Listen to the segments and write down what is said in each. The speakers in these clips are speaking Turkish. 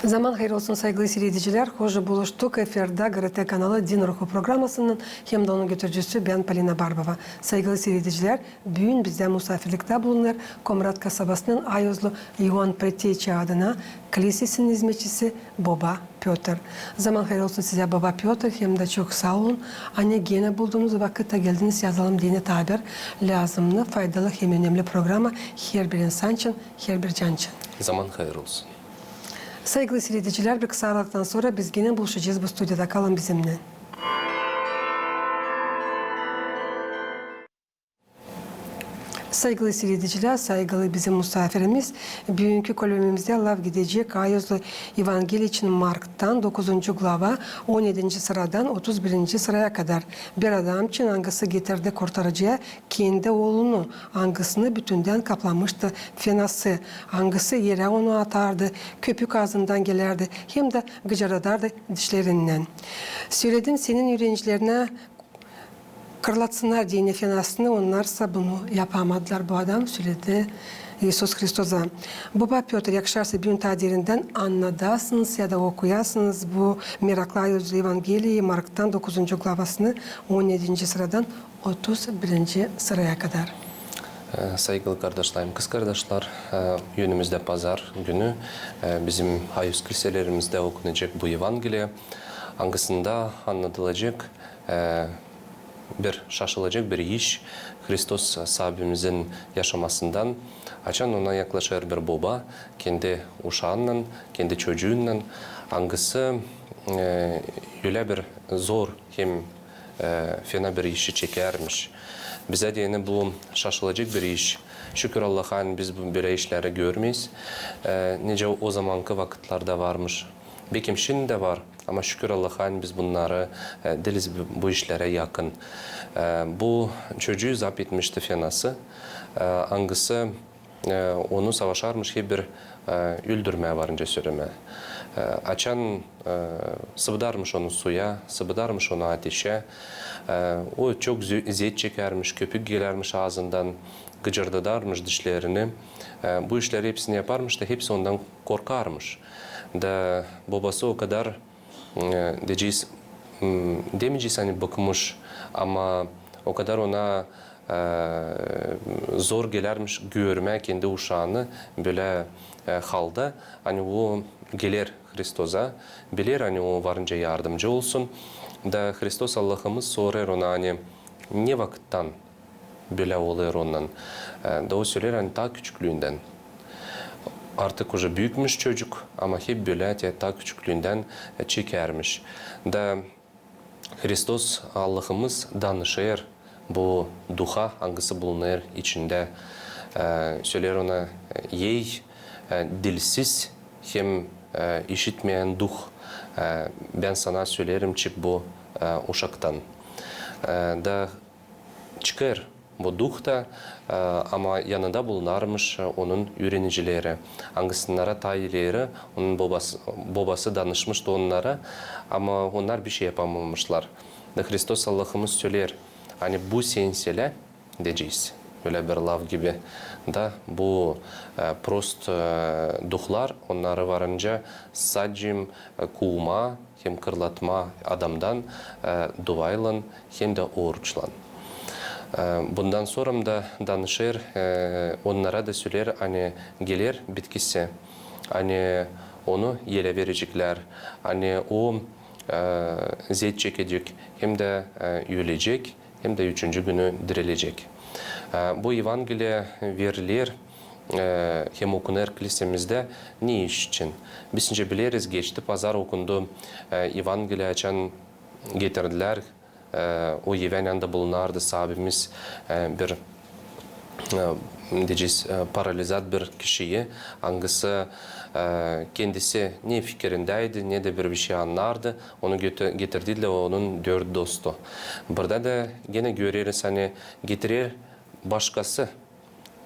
Zaman hayır olsun saygılı seyirciler. Hoş buluştuk. Efirde GRT kanalı Din Ruhu programmasının hem de onun götürücüsü ben Polina Barbova. Saygılı seyirciler, bugün bizde misafirlikte bulunur Komrat kasabasının Ayozlu Ivan Preteçi adına kilisesinin hizmetçisi Baba Piotr. Zaman hayır olsun size Baba Piotr, hem de çok sağ olun. Anne gene bulduğunuz vakitte geldiniz, yazalım dini tabir lazımlı, faydalı hem önemli programa her bir insan için, her bir can için. Zaman hayır olsun. Saygılı seyirciler, bir kısa aralıktan sonra biz yine buluşacağız bu stüdyoda. Kalın bizimle. Saygılı seyirciler, saygılı bizim misafirimiz. Bugünkü kolonimizde lav gidecek Ayozlu Evangeliy için Mark'tan 9. glava 17. sıradan 31. sıraya kadar. Bir adam için hangisi getirdi kurtarıcıya kendi oğlunu, hangisini bütünden kaplamıştı fenası, hangisi yere onu atardı, köpük ağzından gelirdi, hem de gıcırdardı dişlerinden. Söyledim senin öğrencilerine kırlatsınlar diye fenasını, onlarsa bunu yapamadılar. Bu adam söyledi İsus Hristosa. Baba Piotr, yakışarsa bugün tadirinden anladasınız ya da okuyasınız bu Meraklı Ayozlu Evangeliyi Mark'tan 9. glavasını 17. sıradan 31. sıraya kadar. Saygılı kardeşlerim, kız kardeşler, önümüzde pazar günü bizim Hayus kiliselerimizde okunacak bu Evangeliye, hangisinde anlatılacak bir şaşılacak bir iş, Hristos sahibimizin yaşamasından, açan ona yaklaşır bir baba, kendi uşağından, kendi çocuğundan, hangisi öyle bir zor hem fena bir işi çekermiş. Bize diyene bu şaşılacak bir iş. Şükür Allah'a biz böyle işleri görmeyiz. Nece o zamanki vakitlerde varmış. Belki şimdi de var. Ama şükür Allah'a biz bunları diliz bu işlere yakın. Bu çocuğu zapt etmişti fenası. Hangisi onu savaşarmış gibi bir öldürmeye varınca söyleme. Açan sıvıdarmış onu suya, sıvıdarmış onu ateşe. O çok zeyt çekermiş, köpük gelermiş ağzından, gıcırdadarmış dişlerini. Bu işleri hepsini yaparmış da hepsi ondan korkarmış. Da babası o kadar demeyeceğiz hani bakmış ama o kadar ona zor gelermiş görme kendi uşağını böyle halda. Hani o gelir Hristos'a, bilir hani o varınca yardımcı olsun. Da Hristos Allah'ımız sorar ona hani ne vakitten böyle oluyor ondan. Da o söyler hani ta küçüklüğünden. Artık уже büyükmüş çocuk ama hep böyle ta küçüklüğünden çekermiş. Da Hristos Allah'ımız danışır bu duha hangisi bulunur içinde. Söyler ona ey dilsiz hem işitmeyen duh, ben sana söylerim çık bu uşaktan. Da çıkar bu duh da ama yanında bulunarmış onun öğrenicileri. Hangisine tayları, onun babası danışmıştı onlara ama onlar bir şey yapamamışlar. Da Hristos Allah'ımız söyler, hani bu sensele diyeceğiz. Böyle bir lav gibi. Da bu prost duhlar onları varınca sadece kuğma hem kırlatma adamdan duvaylan hem de oruçlan. Bundan sonra da danışır, onlara da söyler, hani gelir bitkisi, hani onu yere verecekler, hani o zeyt çekecek, hem de ölecek, hem de 3. günü dirilecek. Bu Evangeliye verilir, hem okunur kilisemizde ne iş için? Biz biliriz, geçti pazar okundu, Evangeliye açan getirdiler, o Yevenyan'da bulunardı sahibimiz bir diyeceğiz paralizat bir kişiyi, hangisi kendisi ne fikrindeydi ne de bir şey anlardı, onu getirdiler onun 4 dostu. Burada da gene görürüz hani getirir başkası,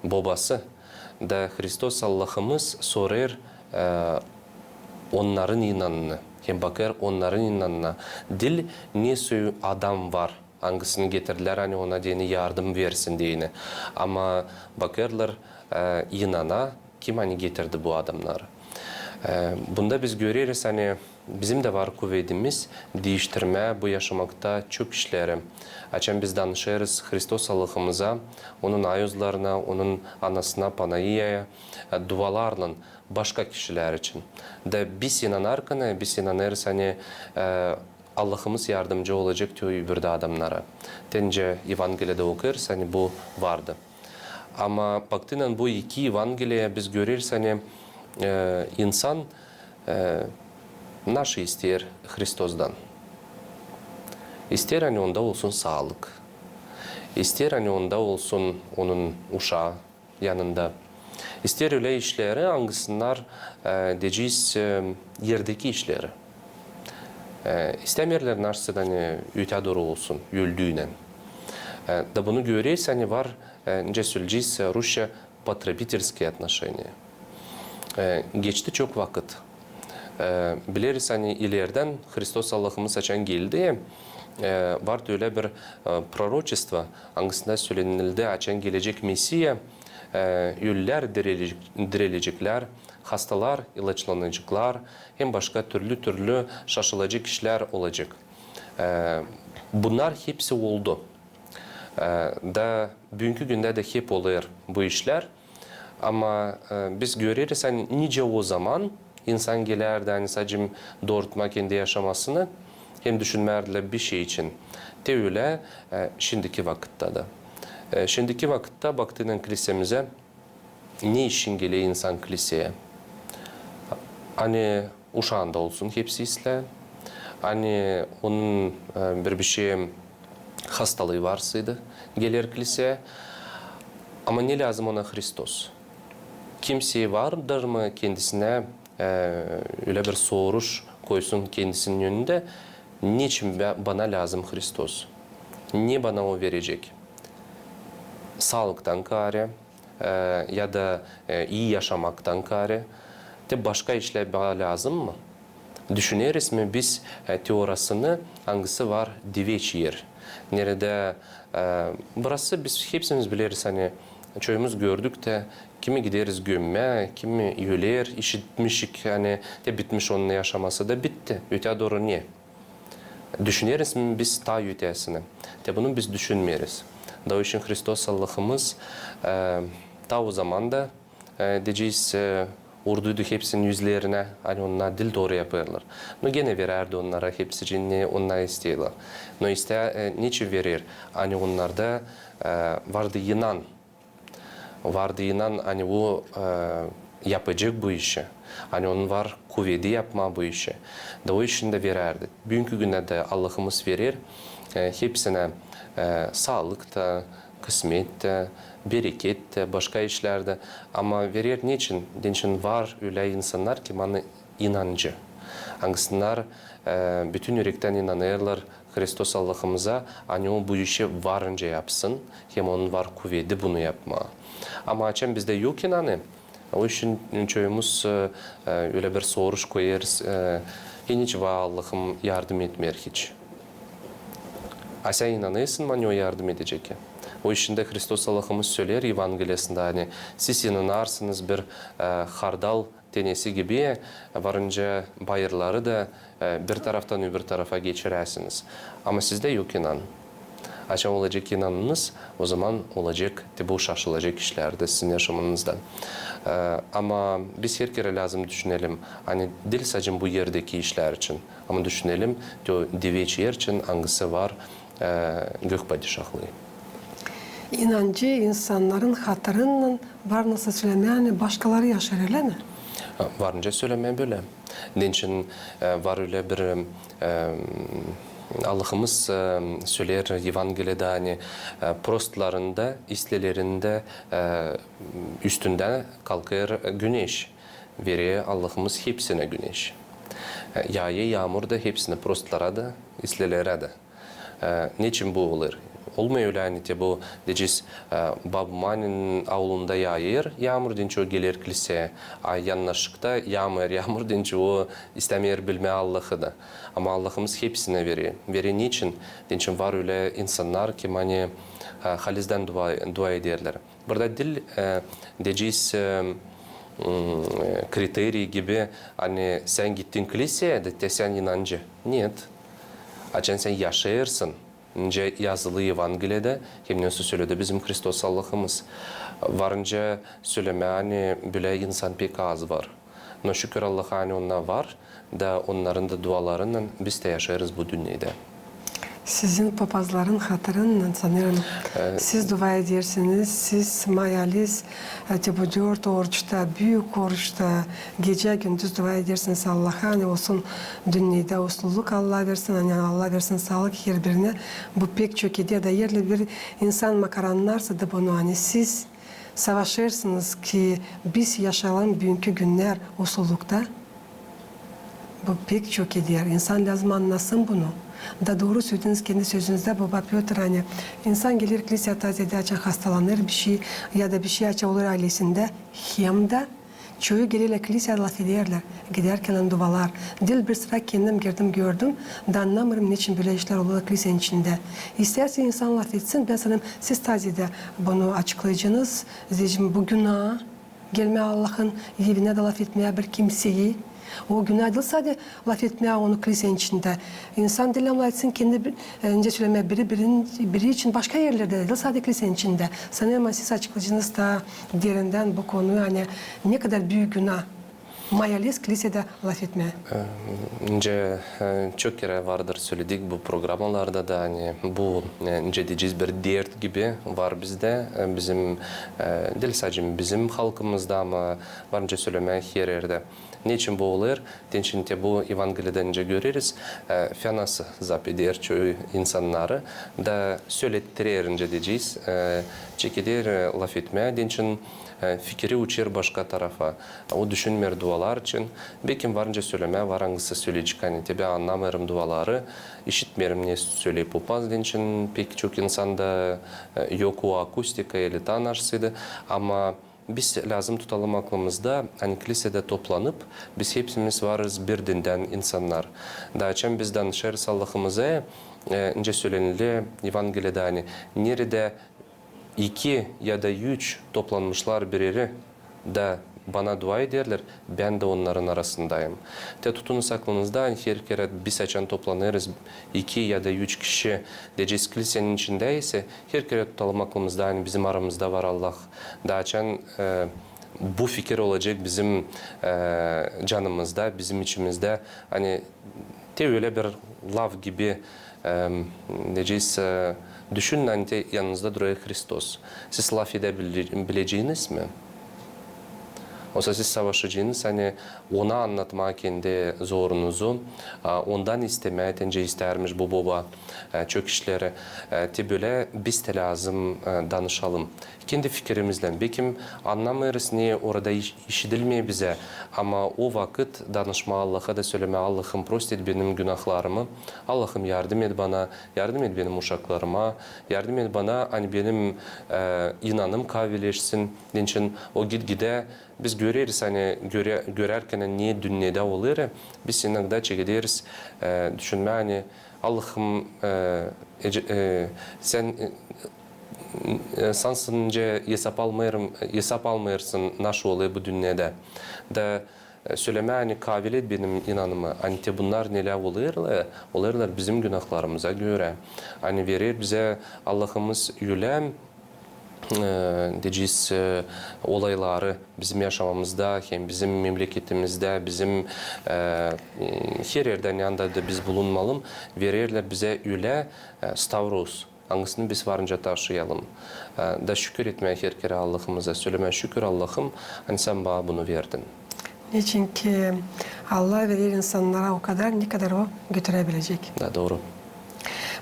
babası da Hristos Allah'ımız sorar onların inanını. Hem bakar onların inanına. Dil ne söylüyor adam var. Hangisini getirdiler hani ona diyene yardım versin diyene. Ama bakarlar inana kim hani getirdi bu adamları. Bunda biz görürüz hani bizim de var kuvvetimiz değiştirme bu yaşamakta çok işleri. Açan biz danışırız Hristos Allah'ımıza, onun ayızlarına, onun anasına, Panayiya'ya, dualarla başka kişiler için. De biz inanarken, biz inanırız hani Allah'ımız yardımcı olacak diyor öbürde adamlara. Tence Evangeliyede okuruz hani bu vardı. Ama baktığında bu iki Evangeliye biz görürüz hani insan naşı ister Hristos'dan. İster hani onda olsun sağlık. İster hani onda olsun onun uşağı yanında. İster öyle işleri hangisler diyeceğiz yerdeki işleri. İstemirler naşısı hani öte doğru olsun öldüğüne. Da bunu görürüz hani var nece söyleyeceğiz Rusya потребительские отношения. Geçti çok vakit. Biliriz hani ileriden Hristos Allah'ımız açan geldi. Vardı öyle bir prorочество, hangisinde söylenildi açan gelecek Mesih, yüller dirilecekler, hastalar ilaçlanacaklar, hem başka türlü şaşılacak işler olacak. Bunlar hepsi oldu. Da bugünkü günde de hep olur bu işler. Ama biz görürüz hani nice o zaman insan gelirdi hani sadece doğrultma kendi yaşamasını hem düşünmerle bir şey için. De öyle şimdiki vakitte de. Şimdiki vakitte baktığın kilisemize ne için geliyor insan kiliseye? Hani uşağında olsun hepsi isle. Hani onun bir şey hastalığı varsaydı gelir kiliseye. Ama ne lazım ona Hristos? Kimse vardır mı kendisine öyle bir soruş koysun kendisinin önünde? Niçin bana lazım Hristos? Ne bana o verecek? Sağlıktan kare ya da iyi yaşamaktan kare. De başka işler bana lazım mı? Düşüneriz mi biz teorasını hangisi var diveç yer? Nerede burası biz hepsimiz biliriz hani çoğumuz gördük de kimi gideriz gömme, kimi yüler, işitmişik yani de bitmiş onun yaşaması da bitti. Öte doğru niye? Düşüneriz mi biz ta ötesini? De bunu biz düşünmeriz. Da için Hristos Allah'ımız ta o zaman da diyeceğiz vurduydu hepsinin yüzlerine, hani onlar dil doğru yapıyorlar. No gene verirdi onlara hepsi cinni, onlar istiyorlar. No niçin verir? Hani onlarda vardı inan. Vardı inan hani o yapacak bu işi. Hani onun var kuvveti yapma bu işi. Da o işini de verirdi. Bugünkü günde de Allah'ımız verir. Hepsine sağlık da, kısmet de, bereket de, başka işlerde. Ama verir niçin? Niçin var öyle insanlar ki bana inancı. Hangisler bütün yürekten inanırlar Hristos Allah'ımıza. Hani o bu işi varınca yapsın. Hem onun var kuvveti bunu yapma. Ama açan bizde yok inanı. O için çoğumuz öyle bir soruş koyarız. Hiç var Allah'ım yardım etmer hiç. A sen inanıyorsun bana o yardım edecek. O için de Hristos Allah'ımız söyler Evangeliyasında hani siz inanarsınız bir hardal tenesi gibi varınca bayırları da bir taraftan öbür tarafa geçirersiniz. Ama sizde yok inan. Açan olacak inanınız o zaman olacak bu şaşılacak işlerde sizin yaşamınızdan. Ama biz her kere lazım düşünelim. Hani dil sadece bu yerdeki işler için. Ama düşünelim diveç yer için hangisi var gök padişahlığı. İnancı insanların hatırının var nasıl söylemeyen başkaları yaşar öyle mi? Varınca söylemeye böyle. Onun için var öyle bir Allah'ımız söyler Evangeliyede hani prostlarında, istelerinde üstünde kalkar güneş. Veriyor Allah'ımız hepsine güneş. Yağmur da hepsine prostlara da, istelere de. Niçin bu olur? Olmuyor öyle hani bu diyeceğiz babamın avlunda yağmur deyince o gelir kiliseye. Yanlışlıkta yağmur deyince o istemiyor bilme Allah'ı da. Ama Allah'ımız hepsine veriyor. Veriyor niçin? Niçin var öyle insanlar ki hani halizden dua ederler. Burada dil diyeceğiz kriteri gibi hani sen gittin kiliseye de sen inancı. Нет. Açan sen yaşayırsın. Önce yazılı Evangeliyede hem nasıl söyledi bizim Hristos Allah'ımız. Varınca söyleme hani böyle insan pek az var. No şükür Allah'a hani onlar var da onların da dualarından biz de yaşarız bu dünyada. Sizin papazların hatırından sanırım siz dua edersiniz, siz mayaliz, bu 4 oruçta, büyük oruçta, gece gündüz dua edersiniz Allah'a, hani olsun dünyada usluluk Allah versin, hani Allah versin sağlık her birine. Bu pek çok hediye değerli bir insan makaranlarsa da bunu hani siz savaşırsınız ki biz yaşayalım bugünkü günler usullukta. Bu pek çok hediye. İnsan lazım anlasın bunu. Da doğru söylediniz kendi sözünüzde Baba Piotr hani insan gelir kiliseye tazede açar hastalanır bir şey ya da bir şey açar olur ailesinde hem de çoğu gelirler kiliseye laf ederler giderken dualar. Dil bir sıra kendim girdim gördüm da anlamıyorum niçin böyle işler oluyor kilisenin içinde. İsterse insan laf etsin ben sanırım siz tazede bunu açıklayacağınız. Zeycim bu günah gelme Allah'ın evine de laf etmeye bir kimseyi. O günah değil sadece laf etmeye onu kilisenin içinde. İnsan dilemle etsin kendi önce söyleme biri için başka yerlerde değil sadece kilisenin içinde. Sanırım siz açıklayıcınız da derinden bu konuyu hani ne kadar büyük günah. Mayaliz kilisede laf etmeye. Önce çok kere vardır söyledik bu programlarda da hani bu diyeceğiz bir dert gibi var bizde. Bizim değil sadece bizim halkımızda ama varınca söyleme her yerde. Niçin bu olur? Çünkü bu Evangeliyeden önce görürüz. Fenası zap eder çoğu insanları da söylettirince diyeceğiz. Çekilir laf etmeye. Için fikri uçur başka tarafa. O düşünmer dualar için. Belki varınca söyleme, varangısı söyleyecek. Hani tabi anlamıyorum duaları. İşitmiyorum ne söyleyip upaz. Için pek çok insanda yok o akustika ile tanışsıydı. Ama biz lazım tutalım aklımızda, hani kilisede toplanıp, biz hepimiz varız bir dinden insanlar. Daha için biz danışırız Allah'ımıza, önce söylenili Evangeliyede hani, nerede 2 ya da 3 toplanmışlar bir yere de bana dua ederler, ben de onların arasındayım. Tutunuz aklınızda, her kere biz açan toplanırız, 2 ya da 3 kişi diyeceğiz kilisenin içindeyse, her kere tutalım aklımızda, hani bizim aramızda var Allah. Daha açan bu fikir olacak bizim canımızda, bizim içimizde. Hani öyle bir lav gibi diyeceğiz, düşünün hani yanınızda duruyor Hristos. Siz laf edebileceğiniz mi? Oysa siz savaşacağınız hani ona anlatmaya kendi zorunuzu, ondan istemeye tence istermiş bu baba çok işleri. Böyle biz de lazım danışalım. Kendi fikrimizden. Belki anlamıyoruz niye orada işitilmiyor bize. Ama o vakit danışma Allah'a da söyleme Allah'ım prost et benim günahlarımı. Allah'ım yardım et bana, yardım et benim uşaklarıma, yardım et bana hani benim inanım kavleşsin. Için o gide biz görürüz hani görerken niye dünyada olur. Biz inakda çekeriz düşünme hani Allah'ım sen sansınca hesap almayırsın nasıl oluyor bu dünyada. Da söyleme hani kabilet benim inanımı. Hani bunlar neler olurlar bizim günahlarımıza göre. Hani verir bize Allah'ımız yüle diyeceğiz olayları bizim yaşamamızda hem bizim memleketimizde bizim her yerden yanında da biz bulunmalım. Verirler bize öyle Stavros. Hangisini biz varınca taşıyalım. Da şükür etmeye her kere Allah'ımıza söyleme şükür Allah'ım hani sen bana bunu verdin. Niçin ki Allah verir insanlara o kadar ne kadar o götürebilecek. Da doğru.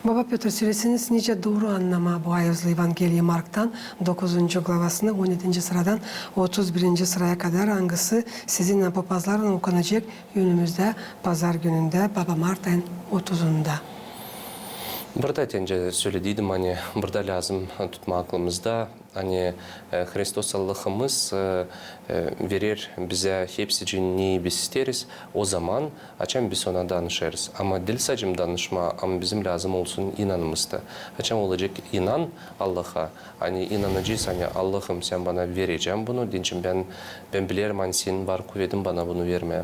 Baba Piotr söylesiniz nice doğru anlama bu ayazlı Evangeliye Mark'tan 9. glavasında 17. sıradan 31. sıraya kadar hangisi sizinle papazlarla okunacak önümüzde pazar gününde Baba Mart ayın 30'unda. Burada tence söylediydim hani burada lazım tutma aklımızda hani Hristos Allah'ımız verir bize hepsi için neyi biz isteriz o zaman açan biz ona danışırız. Ama dil sacım danışma ama bizim lazım olsun inanımızda. Açan olacak inan Allah'a hani inanacağız hani Allah'ım sen bana vereceğim bunu dinçim ben bilirim hani senin var kuvvetin bana bunu vermeye.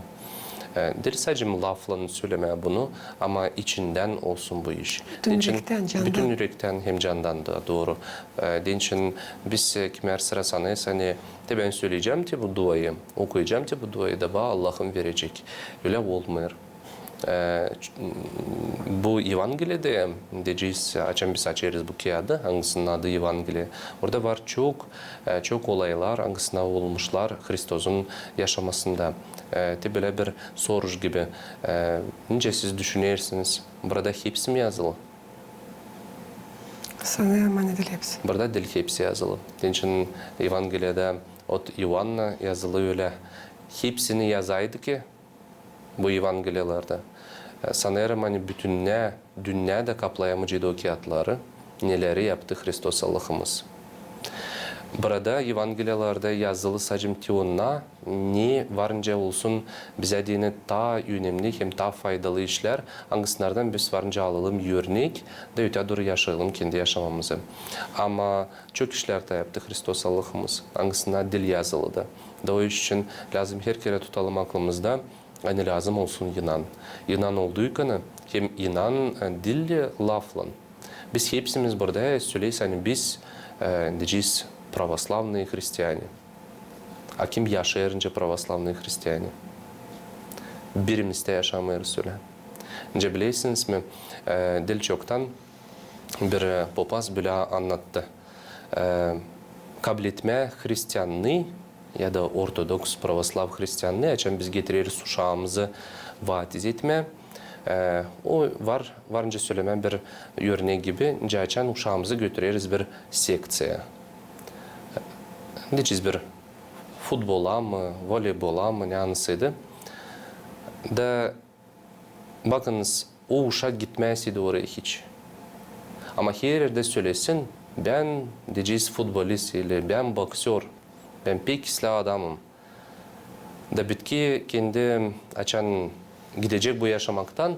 Dil sadece lafla söyleme bunu ama içinden olsun bu iş. Bütün yürekten, candan. Bütün yürekten hem candan da doğru. Din için biz kimer sıra sanıyız hani de ben söyleyeceğim ki bu duayı, okuyacağım ki bu duayı da Allah'ım verecek. Öyle olmuyor. Bu Evangeli'de diyeceğiz, açan biz açarız bu kağıdı, hangisinin adı Evangeli. Orada var çok olaylar, hangisine olmuşlar Hristos'un yaşamasında. Böyle bir soruş gibi. Nece siz düşünürsünüz? Burada hepsi mi yazılı? Sanırım hani dil hepsi. Burada dil hepsi yazılı. Onun için Evangeli'de od Ivanna yazılı öyle. Hepsini yazaydı ki bu Evangeliyalarda. Sanırım hani bütün dünyada kaplayamayacağı o kağıtları neleri yaptı Hristos Allah'ımız. Burada Evangeliyalarda yazılı sacım tiyonuna ne varınca olsun bize dini ta önemli hem ta faydalı işler hangislerden biz varınca alalım örnek da öte doğru yaşayalım kendi yaşamamızı. Ama çok işler de yaptı Hristos Allah'ımız. Hangisine dil yazılıdı. Da o iş için lazım her kere tutalım aklımızda. Hani lazım olsun inan. İnan olduğu kanı hem inan dille lafla. Biz hepsimiz burada söyleyiz hani biz diyeceğiz православные христиане. A kim yaşayınca православные христиане? Birimizde yaşamıyoruz öyle. Nece bilirsiniz mi? Dil çoktan bir papaz böyle anlattı. Kabul etme Hristiyanlığı ya da Ortodoks pravoslav Hristiyanlığı açan biz getiririz uşağımızı vatiz etme. O varınca söylemen bir örnek gibi nece açan uşağımızı götüreriz bir seksiyaya. Diyeceğiz bir futbola mı, voleybola mı ne anısıydı. Da bakınız o uşak gitmezdi oraya hiç. Ama her yerde söylesin ben diyeceğiz futbolist ile ben boksör, ben pek isli adamım. Da bitki kendi açan gidecek bu yaşamaktan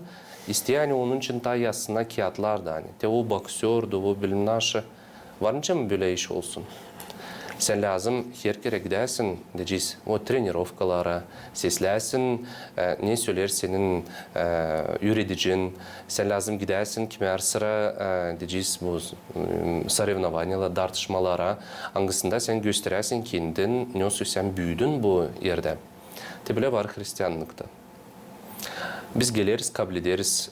isteyen onun için ta yazsına kağıtlar da hani. De o boksördü, o bilmem naşı. Varınca mı böyle iş olsun? Sen lazım her kere gidersin diyeceğiz. O trenirovkalara seslersin, ne söyler senin yöneticin. Sen lazım gidersin kimer sıra diyeceğiz bu sarıvnavanyalar, tartışmalara. Hangisinde sen gösterersin kendin, nasıl sen büyüdün bu yerde. Böyle var Hristiyanlıkta. Biz geliriz, kabul ederiz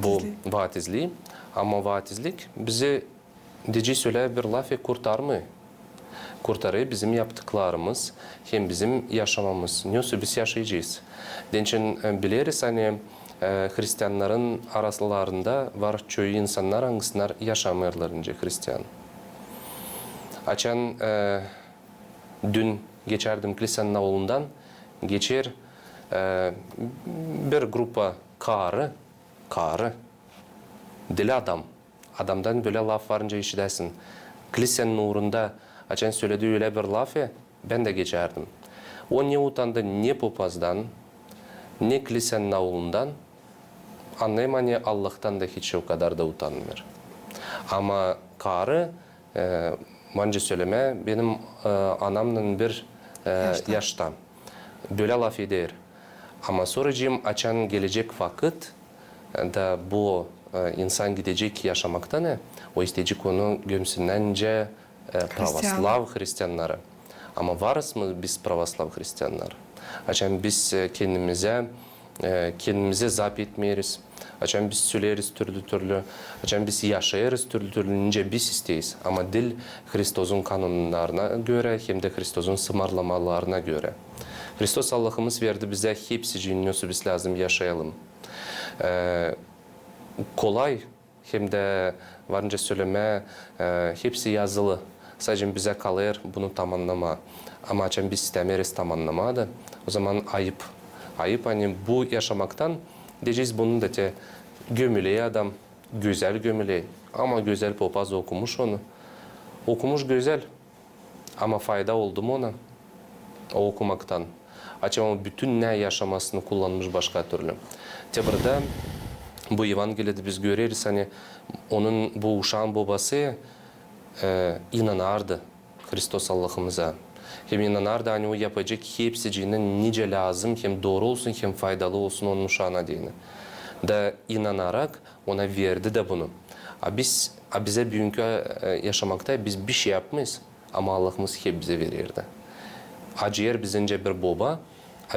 bu vaatizliği. Ama vaatizlik bizi diyeceğiz öyle bir lafı kurtarmıyor. Kurtarıyor bizim yaptıklarımız, hem bizim yaşamamız. Nasıl biz yaşayacağız? Onun için biliriz hani Hristiyanların aralarında var çoğu insanlar hangisler yaşamıyorlar önce Hristiyan. Açan dün geçerdim kilisenin avlundan geçer bir grupa karı, deli adam. Adamdan böyle laf varınca işidesin. Kilisenin uğrunda açan söylediği öyle bir lafı ben de geçerdim. O ne utandı ne papazdan, ne kilisenin avlundan, anlayayım hani Allah'tan da hiç o kadar da utanmıyor. Ama karı, bence söyleme, benim anamın bir yaşta. Böyle laf eder. Ama sonracığım açan gelecek vakit da bu insan gidecek yaşamakta ne? O isteyecek onu gömsünlence pravoslav Hristiyanları. Ama varız mı biz pravoslav Hristiyanlar? Açan biz kendimize zap etmeyiz. Açan biz söyleriz türlü. Açan biz yaşayırız türlü. Nice biz isteyiz. Ama dil Hristos'un kanunlarına göre hem de Hristos'un sımarlamalarına göre. Hristos Allah'ımız verdi bize hepsi için nasıl biz lazım yaşayalım. Kolay hem de varınca söyleme hepsi yazılı. Sadece bize kalır bunu tamamlama. Ama açan biz istemeriz tamamlamadı. O zaman ayıp. Ayıp hani bu yaşamaktan diyeceğiz bunun da gömüleye adam güzel gömüley. Ama güzel papaz okumuş onu. Okumuş güzel. Ama fayda oldu mu ona? O okumaktan. Açıkçası bütün ne yaşamasını kullanmış başka türlü. Tebride bu Evangeliyede biz görürüz hani onun bu uşağın babası inanardı Hristos Allah'ımıza. Hem inanardı hani o yapacak hepsiciğine nice lazım hem doğru olsun hem faydalı olsun onun uşağına diyene. Da inanarak ona verdi de bunu. Bize bugünkü yaşamakta biz bir şey yapmayız ama Allah'ımız hep bize verirdi. Acıyer bizince bir baba,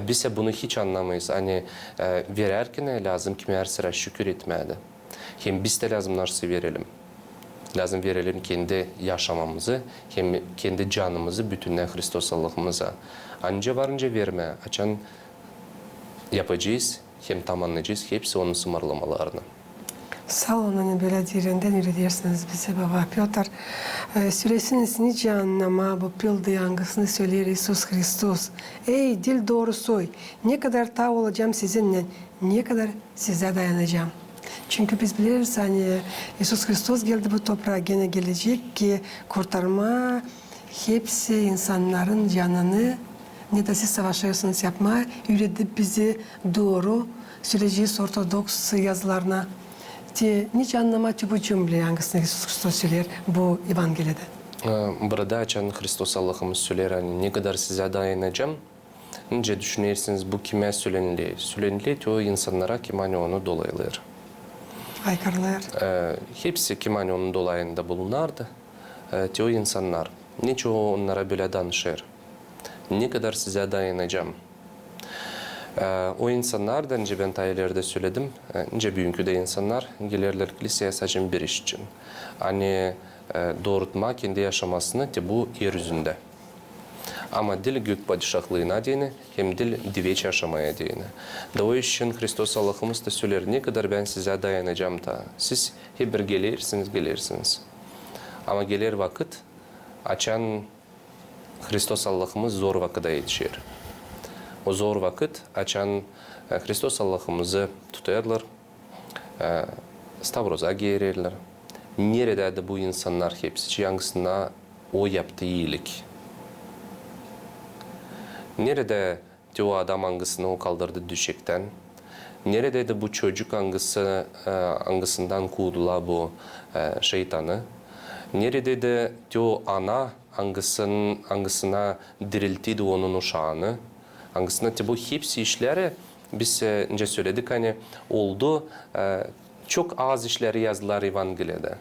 biz bunu hiç anlamayız. Hani verirken lazım ki her sıra şükür etmedi. Hem biz de lazım nasıl verelim. Lazım verelim kendi yaşamamızı, hem kendi canımızı bütünle Hristos Allah'ımıza. Anca varınca verme, açan yapacağız, hem tamamlayacağız, hepsi onun sımırlamalarını. Sağ olun, hani böyle derinden öğretirsiniz bize baba Piotr. Süresiniz nice anlama bu pildi yangısını söyler İsus Hristos. Ey dil doğru soy, ne kadar ta olacağım sizinle, ne kadar size dayanacağım. Çünkü biz biliriz hani İsus Hristos geldi bu toprağa gene gelecek ki kurtarma hepsi insanların canını ne de siz savaşıyorsunuz yapma üretip bizi doğru süreceğiz Ortodoks yazılarına. Nice anlama bu cümle hangisini İsus Hristos söyler bu Evangeliyede? Burada açan Hristos Allah'ımız söyler hani ne kadar size dayanacağım. Nice düşünürsünüz bu kime söylenili? Söylenili o insanlara kim hani onu dolayılır. Aykırılar. Hepsi kim hani onun dolayında bulunardı. O insanlar. Niço onlara böyle danışır. Ne kadar size dayanacağım. O insanlardan önce ben tayelerde söyledim. Nice bugünkü de insanlar gelirler kiliseye sadece bir iş için. Hani doğrultma kendi yaşamasını bu yeryüzünde. Ama dil gök padişahlığına diyene, hem dil diveç yaşamaya diyene. Da o için Hristos Allah'ımız da söyler, ne kadar ben size dayanacağım da. Siz hep bir gelirsiniz. Ama gelir vakit, açan Hristos Allah'ımız zor vakıda yetişir. O zor vakit açan Hristos Allah'ımızı tutarlar, stavroza giyerirler. Nerede de bu insanlar hepsi hangisine o yaptığı iyilik. Nerede o adam hangisini o kaldırdı düşekten? Nerede de bu çocuk hangisinden kovdular bu şeytanı? Nerede de o ana hangisine diriltiydi onun uşağını? Hangisine bu hepsi işleri biz önce söyledik hani oldu. Çok az işleri yazdılar Evangeliyede.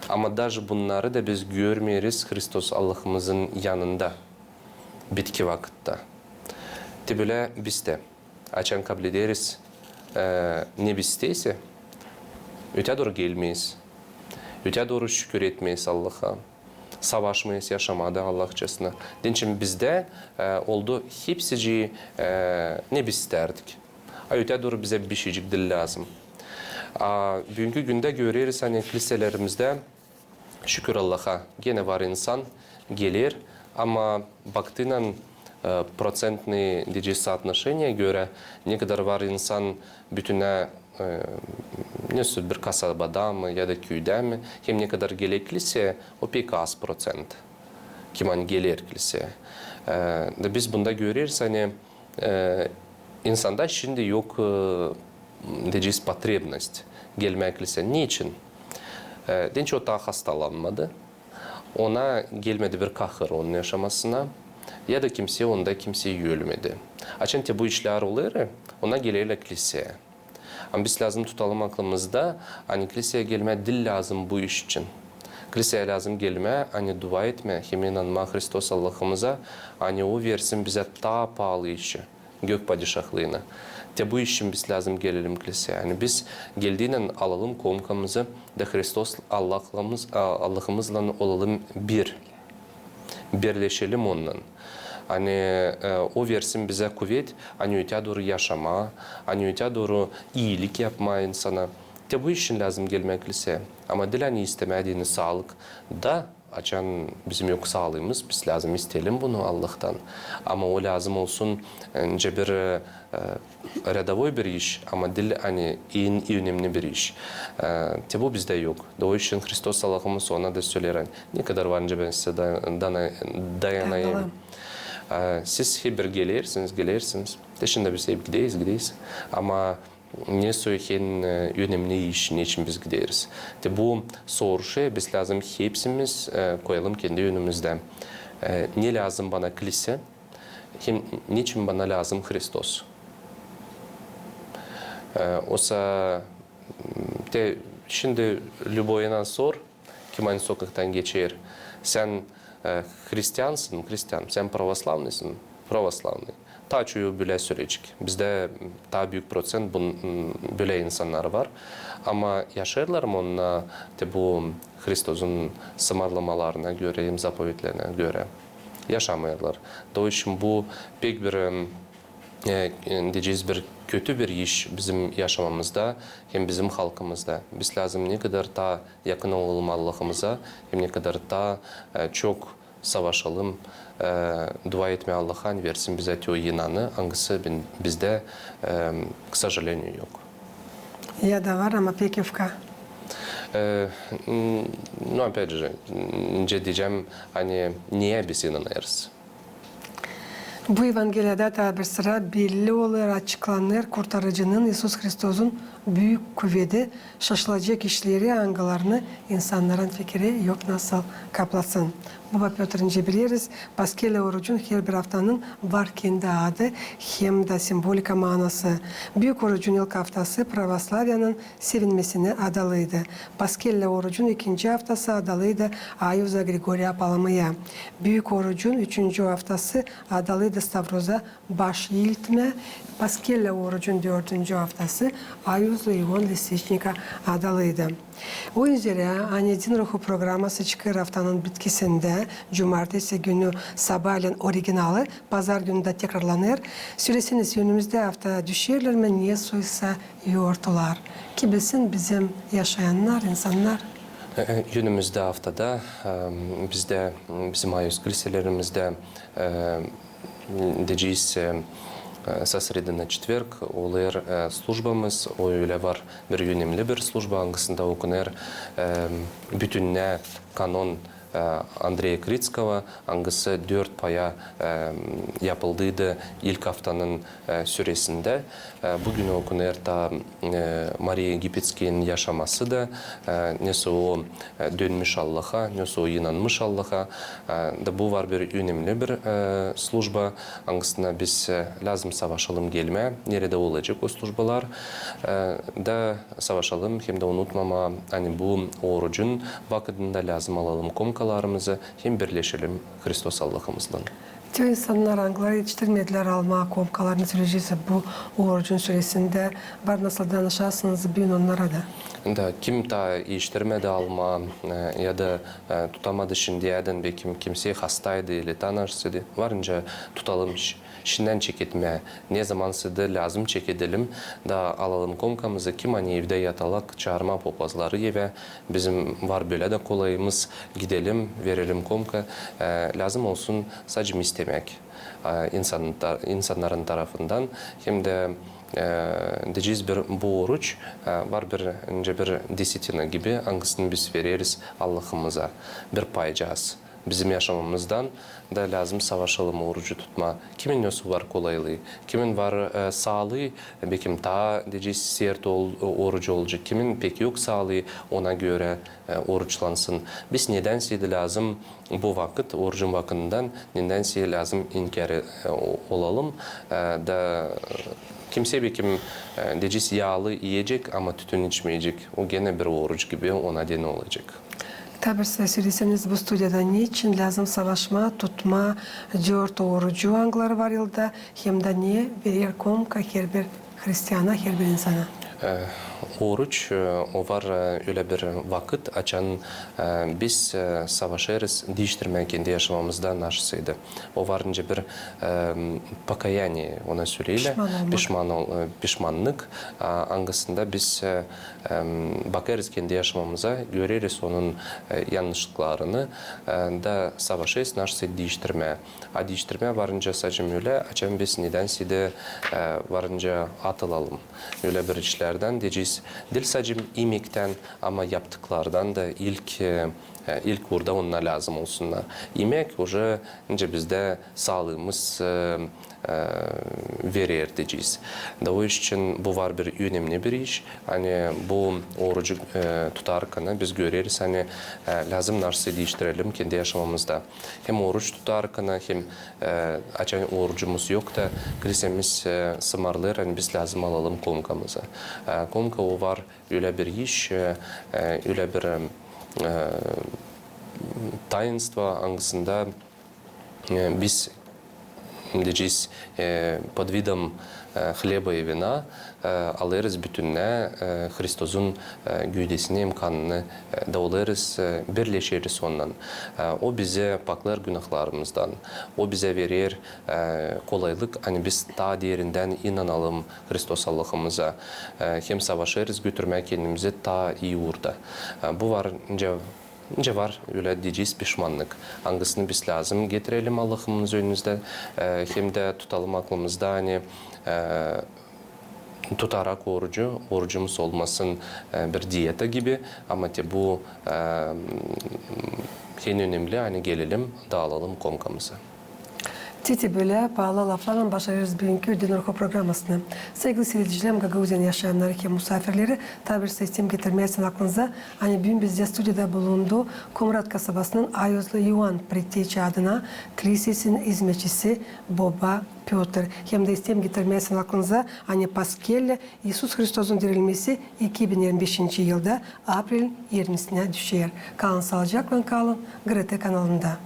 Ama daha bunları da biz görmüyoruz Hristos Allah'ımızın yanında. Bitki vakitte. Böyle biz de açan kabul ederiz. Ne bizteyse öte doğru gelmeyiz. Öte doğru şükür etmeyiz Allah'a. Savaşmayız, yaşamada Allahçasına. Onun için bizde oldu hepsici ne biz isterdik. Öte doğru bize bir şeycik dil lazım. Bugünkü günde görürüz hani kiliselerimizde şükür Allah'a gene var insan gelir ama baktığında процентные соотношения göre ne kadar var insan bütüne bir kasabada mı ya da köyde mi hem ne kadar gelir kiliseye o pek az procent kim gelir kiliseye. Biz bunda görürüz hani insanda şimdi yok потребность gelmek kiliseye. Niçin? Dinç o da hastalanmadı. Ona gelmedi bir kahır onun yaşamasına. Ya da kimse ölmedi. Açın bu işler olur, ona gelirler kiliseye. Ama biz lazım tutalım aklımızda, hani kiliseye gelme dil lazım bu iş için. Kiliseye lazım gelme, hani dua etme, hem inanma Hristos Allah'ımıza, hani o versin bize daha pahalı işi, gök padişahlığına. Bu için biz lazım gelelim kiliseye. Yani biz geldiğinden alalım komkamızı da Hristos Allah'ımızla olalım bir. Birleşelim onunla. Hani o versin bize kuvvet, hani öte doğru yaşama, hani öte doğru iyilik yapma insana. Bu için lazım gelmek liseye. Ama dil hani istemediğini sağlık da açan bizim yok sağlığımız, biz lazım isteyelim bunu Allah'tan. Ama o lazım olsun önce bir redavoy bir iş ama dil hani iyi önemli bir iş. Bu bizde yok. O için Hristos Allah'ımız ona da söyler ne kadar var önce ben size dayanayım. Siz hep bir gelirsiniz. Şimdi biz hep gideyiz. Ama ne söyleyeyim önemli iş, ne için biz gideriz. Bu soru biz lazım hepsimiz koyalım kendi önümüzde. Ne lazım bana kilise? Niçin bana lazım Hristos? Oysa şimdi любой sor, kim aynı sokaktan geçer. Sen Hristiyansın, sen pravoslavlısın, pravoslavlı. Ta çoğu böyle sürecek. Bizde daha büyük procent böyle insanlar var. Ama yaşarlar mı onunla bu Hristos'un sınırlamalarına göre, zapovetlerine göre? Yaşamıyorlar. O için bu pek bir diyeceğiz bir kötü bir iş bizim yaşamamızda hem bizim halkımızda. Biz lazım ne kadar daha yakın olalım Allah'ımıza hem ne kadar daha çok savaşalım, dua etme Allah'a versin bize o inanı, hangisi bizde к сожалению yok. Ya da var ama pek öfke. Ну, опять же, diyeceğim, hani niye biz inanıyoruz? Bu Evangeliyada da bir sıra belli olarak açıklanır kurtarıcının İsus Hristos'un büyük kuvveti şaşılacak işleri, angalarını insanların fikri yok nasıl kaplasın. Baba Pötr'ünce biliriz, Paskele orucun her bir haftanın var kendi adı hem de simbolika manası. Büyük orucun ilk haftası Pravoslavyanın sevinmesine adalıydı. Paskele orucun ikinci haftası adalıydı Ayuza Grigorya Palamaya. Büyük orucun üçüncü haftası adalıydı Stavroz'a baş eğiltme. Paskele orucun dördüncü haftası Ayuza Ivan Lisичnik'a adalıydı. O üzere Anedin Ruhu programı çıkar haftanın bitkisinde cumartesi günü sabahleyin orijinali, pazar günü de tekrarlanır. Süresiniz önümüzde hafta düşerler mi niye suysa yoğurtlar. Ki bilsin bizim yaşayanlar, insanlar. Günümüzde haftada bizde bizim ayız kiliselerimizde diyeceğiz со среды на четверг olur службамыз, öyle var bir önemli bir служба, hangisinde okunur bütünne kanon Andrei Kritskova, hangisi 4 paya yapıldıydı ilk haftanın süresinde. Bugün okunur da Maria Egipetski'nin yaşaması da nasıl o dönmüş Allah'a, nasıl o inanmış Allah'a. Da bu var bir önemli bir slujba, hangisine biz lazım savaşalım gelme. Nerede olacak o slujbalar? Da savaşalım hem de unutmama hani bu orucun vakitinde lazım alalım komkalarımızı hem birleşelim Hristos Allah'ımızla. Tüm insanlar angları yetiştirmediler alma komkalarını süreci bu orucun süresinde var nasıl danışarsınız bir onlara da. Da kim ta yetiştirmedi alma ya da tutamadı şimdiyeden ve kimse hastaydı ile tanışsıydı varınca tutalım şimdiden çeketme ne zaman size lazım çekedelim da alalım komkamızı kim hani evde yatalak çağırma popazları ve bizim var böyle de kolayımız gidelim verelim komka lazım olsun sadece istemek insanların tarafından hem de diyeceğiz bu oruç var bir desetina gibi hangisini biz veririz Allah'ımıza bir paycağız. Bizim yaşamamızdan da lazım savaşalım orucu tutma. Kimin nösü var kolaylığı, kimin var sağlığı, belki daha diyeceğiz sert orucu olacak, kimin pek yok sağlığı ona göre oruçlansın. Biz nedense lazım bu vakit, orucun vaktinden nedense lazım inkar olalım da kimse belki diyeceğiz yağlı yiyecek ama tütün içmeyecek. O gene bir oruç gibi ona dene olacak. Tabii söyleseniz bu stüdyoda niçin lazım savaşma, tutma, 4 orucu angları var yılda hem de niye verir komka her bir Hristiyana, her bir insana? oruç, o var öyle bir vakit açan biz savaşırız değiştirmek kendi yaşamamızda naşsıydı. O varınca bir pakayani ona söyleyle pişmanlık angasında biz bakarız kendi yaşamamıza, görürüz onun yanlışlıklarını da savaşırız naşsıydı değiştirmeye. A değiştirmeye varınca sadece öyle açan biz nedense de varınca atılalım. Öyle bir işlerden diyeceğiz. Değil sadece imekten ama yaptıklardan da ilk burada onunla lazım olsunlar. Yemek уже bizde sağlığımız verir diyeceğiz. Da o iş için bu var bir önemli bir iş. Hani bu orucu tutarken biz görürüz hani lazım narsı değiştirelim kendi yaşamamızda. Hem oruç tutarken hem açan orucumuz yok da glisemiz sımarlar hani biz lazım alalım komkamıza. Komka o var öyle bir iş, öyle bir tainство angasında biz diyeceğiz под видом хлеба и vina alırız bütününe Hristos'un güydesini imkanını da alırız, birleşiriz ondan. O bize paklar günahlarımızdan, o bize verir kolaylık. Hani biz daha derinden inanalım Hristos Allah'ımıza. Hem savaşırız götürmek kendimizi daha iyi orada. Bu var var öyle diyeceğiz pişmanlık. Hangisini biz lazım getirelim Allah'ımız önümüzde hem de tutalım aklımızda hani tutarak orucumuz olmasın bir diyeta gibi ama bu en önemli hani gelelim dağılalım komkamızı. Titi böyle pahalı laflarla başarıyoruz bugünkü Din Oruku programmasını. Sevgili seyircilerim, Gagauzyan yaşayanları ki misafirleri tabir sistem getirmeyesin aklınıza. Hani bugün bizde stüdyoda bulundu Kumrat kasabasının Ayozlu Ivan Priteçi adına kilisesinin hizmetçisi Baba Piotr. Hem de sistem getirmeyesin aklınıza. Hani Pascal, İsus Hristos'un dirilmesi 2025 yılda April 20'sine düşer. Kalın sağlıcakla kalın. Grete kanalında.